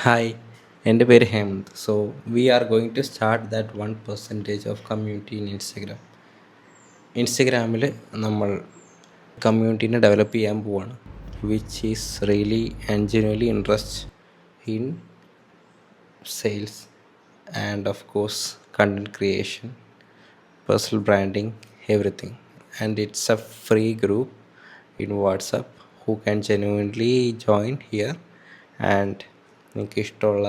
Hi, എൻ്റെ പേര് Hemanth. So we are going to start that 1% of community in Instagram. ഇൻസ്റ്റഗ്രാമിൽ നമ്മൾ കമ്മ്യൂണിറ്റീനെ ഡെവലപ്പ് ചെയ്യാൻ പോവാണ്, which is really and genuinely interest in sales and of course content creation, personal branding, everything. And it's a free group in WhatsApp who can genuinely join here and നിങ്ങൾക്ക് ഇഷ്ടമുള്ള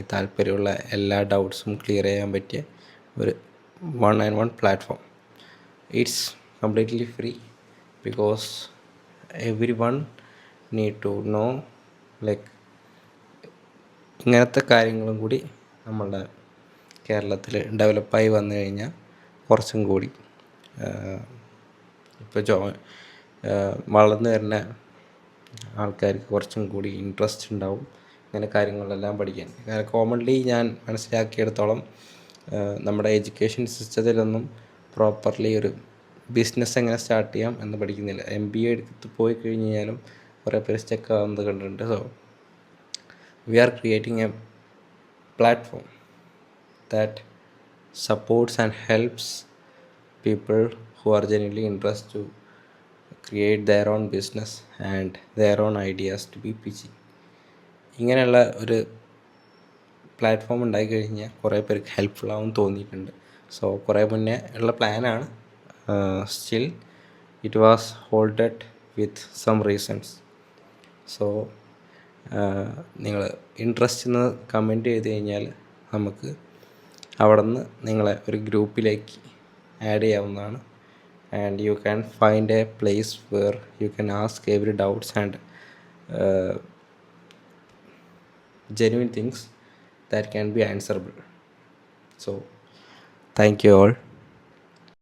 താല്പര്യമുള്ള എല്ലാ ഡൗട്ട്സും clear ചെയ്യാൻ പറ്റിയ ഒരു 1-on-1 platform. It's completely free because everyone need to know like ഇങ്ങനത്തെ കാര്യങ്ങളും കൂടി നമ്മളുടെ കേരളത്തിൽ ഡെവലപ്പായി വന്നു കഴിഞ്ഞാൽ കുറച്ചും കൂടി ഇപ്പോൾ വളർന്നു വരുന്ന ആൾക്കാർക്ക് കുറച്ചും കൂടി ഇൻട്രസ്റ്റ് ഉണ്ടാവും ഇങ്ങനെ കാര്യങ്ങളെല്ലാം പഠിക്കാൻ. കോമൺലി ഞാൻ മനസ്സിലാക്കിയെടുത്തോളം നമ്മുടെ എഡ്യൂക്കേഷൻ സിസ്റ്റത്തിലൊന്നും പ്രോപ്പർലി ഒരു ബിസിനസ് എങ്ങനെ സ്റ്റാർട്ട് ചെയ്യാം എന്ന് പഠിക്കുന്നില്ല. MBA എടുത്ത് പോയി കഴിഞ്ഞ് കഴിഞ്ഞാലും കുറേ പേര് സ്റ്റക്ക് ആവുന്നത് കണ്ടിട്ടുണ്ട്. So we are creating A platform that supports and helps people who are genuinely interested to create their own business and their own ideas to be pitching. ഇങ്ങനെയുള്ള ഒരു പ്ലാറ്റ്ഫോം ഉണ്ടായിക്കഴിഞ്ഞാൽ കുറേ പേർക്ക് ഹെൽപ്ഫുൾ ആവും തോന്നിയിട്ടുണ്ട്. സോ കുറേ മുന്നേ ഉള്ള പ്ലാനാണ്. Still it was holded with some reasons. So നിങ്ങൾ ഇൻട്രസ്റ്റ് എന്ന് കമൻറ്റ് ചെയ്ത് കഴിഞ്ഞാൽ നമുക്ക് അവിടെ നിന്ന് നിങ്ങളെ ഒരു ഗ്രൂപ്പിലേക്ക് ആഡ് ചെയ്യാവുന്നതാണ്. And you can find A place were you can ask every doubts and genuine things that can be answerable. So thank you all.